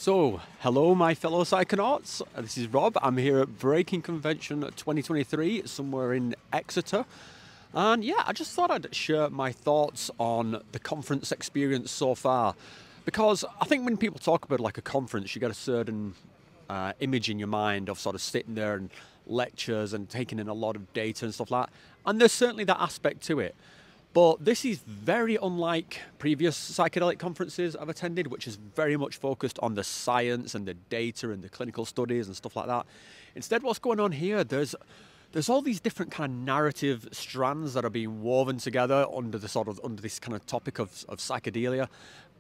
So, hello my fellow psychonauts, this is Rob. I'm here at Breaking Convention 2023, somewhere in Exeter. And yeah, I just thought I'd share my thoughts on the conference experience so far. Because I think when people talk about like a conference, you get a certain image in your mind of sort of sitting there and lectures and taking in a lot of data and stuff like that. And there's certainly that aspect to it. But this is very unlike previous psychedelic conferences I've attended, which is very much focused on the science and the data and the clinical studies and stuff like that. Instead, what's going on here, there's all these different kind of narrative strands that are being woven together under this kind of topic of psychedelia.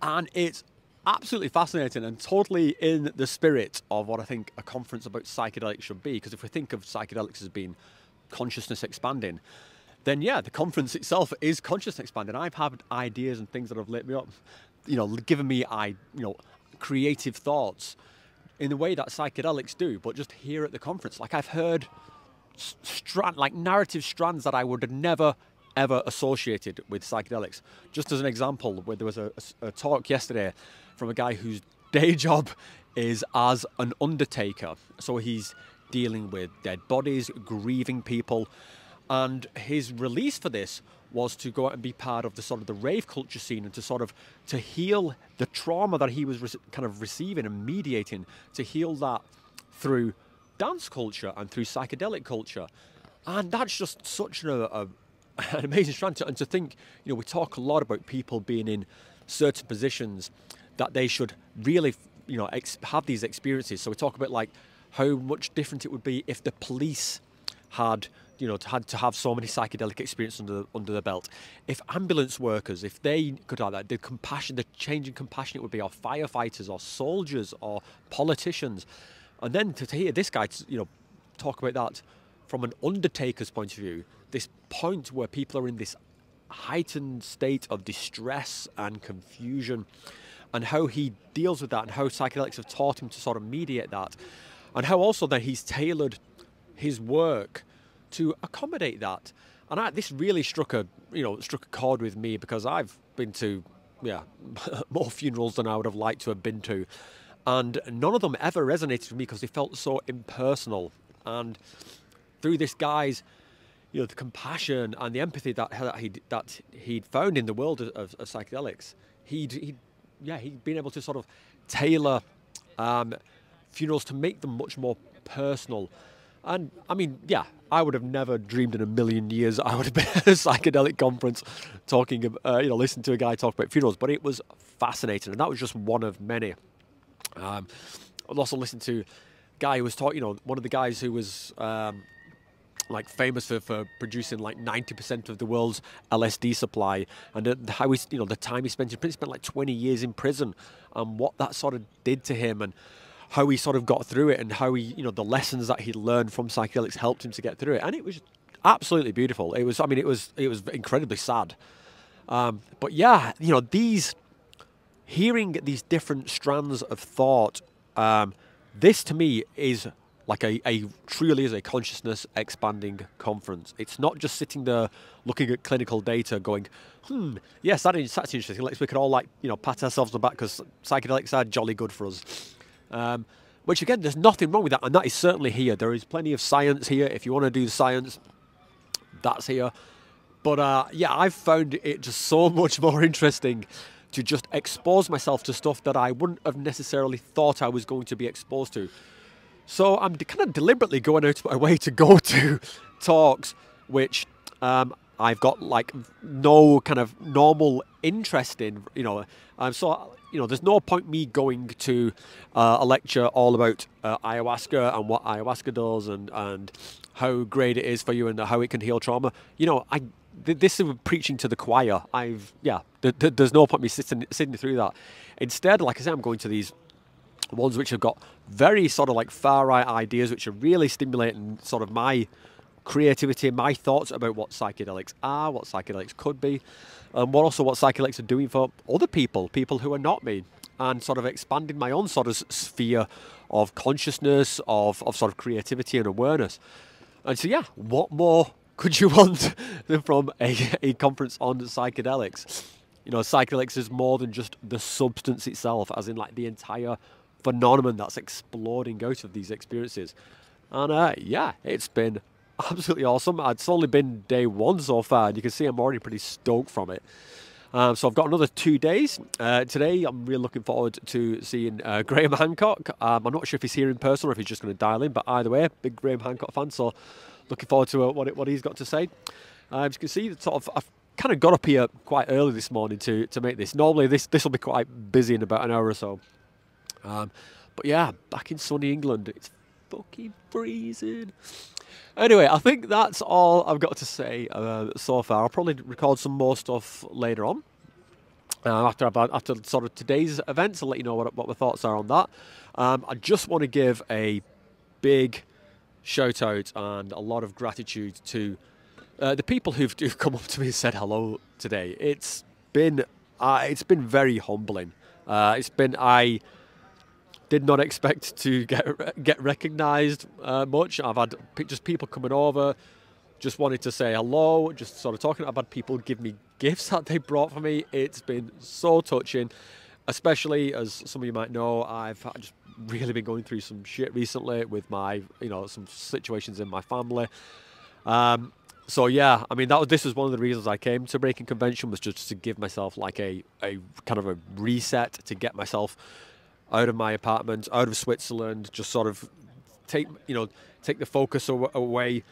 And it's absolutely fascinating and totally in the spirit of what I think a conference about psychedelics should be. Because if we think of psychedelics as being consciousness expanding, then yeah, the conference itself is consciousness expanding. I've had ideas and things that have lit me up, given me creative thoughts in the way that psychedelics do, but just here at the conference. Like I've heard narrative strands that I would have never ever associated with psychedelics. Just as an example, where there was a talk yesterday from a guy whose day job is as an undertaker. So he's dealing with dead bodies, grieving people. And his release for this was to go out and be part of the rave culture scene and to heal the trauma that he was kind of receiving and mediating, to heal that through dance culture and through psychedelic culture. And that's just such an amazing strand. And to think, we talk a lot about people being in certain positions that they should really, have these experiences. So we talk about like how much different it would be if the police had to have so many psychedelic experiences under the belt. If ambulance workers, if they could have that, the change in compassion it would be, or firefighters, or soldiers, or politicians. And then to hear this guy, talk about that from an undertaker's point of view, this point where people are in this heightened state of distress and confusion, and how he deals with that, and how psychedelics have taught him to sort of mediate that, and how also that he's tailored his work to accommodate that. And this really struck a chord with me, because I've been to more funerals than I would have liked to have been to, and none of them ever resonated with me because they felt so impersonal. And through this guy's the compassion and the empathy that he'd found in the world of psychedelics, he'd been able to sort of tailor funerals to make them much more personal. And I mean, I would have never dreamed in a million years I would have been at a psychedelic conference talking, listening to a guy talk about funerals. But it was fascinating, and that was just one of many. I've also listened to a guy who was talking, one of the guys who was famous for producing like 90% of the world's LSD supply, and how the time he spent like 20 years in prison, and what that sort of did to him, and how he sort of got through it, and how he, the lessons that he learned from psychedelics helped him to get through it. And it was absolutely beautiful. It was incredibly sad. But yeah, hearing these different strands of thought, this to me is like truly is a consciousness expanding conference. It's not just sitting there looking at clinical data going, yes, that's interesting. We can all pat ourselves on the back because psychedelics are jolly good for us. Which again, there's nothing wrong with that, and that is certainly here. There is plenty of science here. If you want to do science, that's here. But I've found it just so much more interesting to just expose myself to stuff that I wouldn't have necessarily thought I was going to be exposed to. So I'm kind of deliberately going out of my way to go to talks which I've got like no kind of normal interest in, there's no point me going to a lecture all about ayahuasca and what ayahuasca does and how great it is for you and how it can heal trauma. This is preaching to the choir. There's no point me sitting through that. Instead, like I say, I'm going to these ones which have got very sort of like far right ideas, which are really stimulating sort of my creativity, my thoughts about what psychedelics are, what psychedelics could be, and what psychedelics are doing for other people who are not me, and sort of expanding my own sort of sphere of consciousness, of sort of creativity and awareness. And so what more could you want than from a conference on psychedelics? Psychedelics is more than just the substance itself, as in like the entire phenomenon that's exploding out of these experiences. And yeah, it's been absolutely awesome. It's only been day 1 so far, and you can see I'm already pretty stoked from it. So I've got another 2 days. Today, I'm really looking forward to seeing Graham Hancock. I'm not sure if he's here in person or if he's just going to dial in, but either way, big Graham Hancock fan, so looking forward to what he's got to say. As you can see, I've kind of got up here quite early this morning to make this. Normally, this will be quite busy in about an hour or so. But yeah, back in sunny England, it's fucking freezing. Anyway, I think that's all I've got to say so far. I'll probably record some more stuff later on. After sort of today's events, I'll let you know what my thoughts are on that. I just want to give a big shout out and a lot of gratitude to the people who've come up to me and said hello today. It's been very humbling. I did not expect to get recognised much. I've had just people coming over, just wanted to say hello, just sort of talking. I've had people give me gifts that they brought for me. It's been so touching, especially as some of you might know, I've just really been going through some shit recently with my, some situations in my family. So yeah, I mean, this was one of the reasons I came to Breaking Convention, was just to give myself like a kind of a reset, to get myself out of my apartment, out of Switzerland, just sort of take the focus away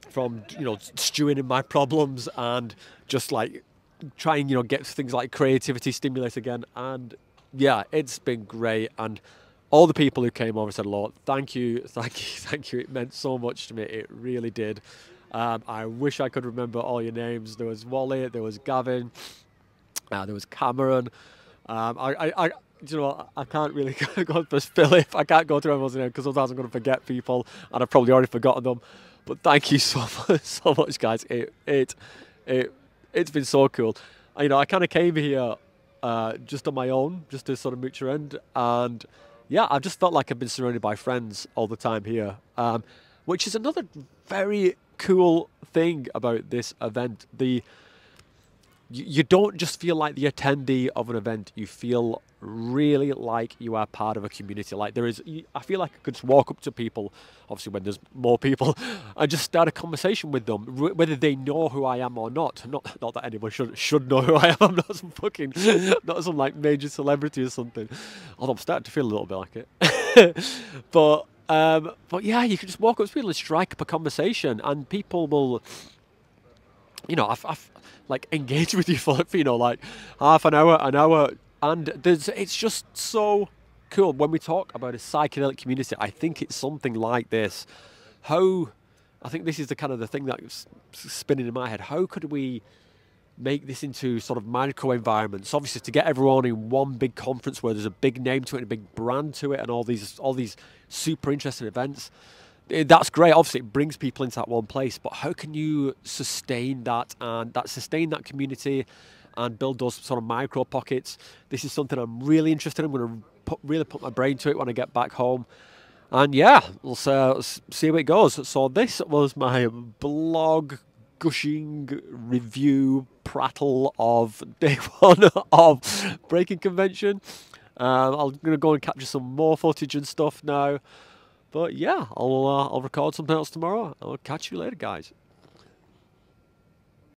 from, stewing in my problems, and just like try and, get things like creativity stimulate again. And yeah, it's been great. And all the people who came over said, Lord, thank you. It meant so much to me. It really did. I wish I could remember all your names. There was Wally, there was Gavin, there was Cameron. I can't really go to Philip. I can't go through everyone's name because otherwise I'm going to forget people, and I've probably already forgotten them. But thank you so much, guys. It's been so cool. I kind of came here just on my own, just to sort of mooch around, and yeah, I've just felt like I've been surrounded by friends all the time here, which is another very cool thing about this event. You don't just feel like the attendee of an event, you feel really like you are part of a community. Like I feel like I could just walk up to people, obviously when there's more people, and just start a conversation with them, whether they know who I am or not. Not that anyone should know who I am. I'm not not some like major celebrity or something. Although I'm starting to feel a little bit like it. But yeah, you can just walk up to people and strike up a conversation, and people will, I've like engage with you for like half an hour, and it's just so cool when we talk about a psychedelic community. I think it's something like this. I think this is the kind of the thing that's spinning in my head. How could we make this into sort of micro environments? Obviously, to get everyone in one big conference where there's a big name to it and a big brand to it, and all these super interesting events. That's great. Obviously, it brings people into that one place. But how can you sustain that sustain that community and build those sort of micro pockets? This is something I'm really interested in. I'm going to really put my brain to it when I get back home. And yeah, we'll see how it goes. So this was my blog gushing review prattle of day 1 of Breaking Convention. I'm going to go and capture some more footage and stuff now. But yeah, I'll record something else tomorrow. I'll catch you later, guys.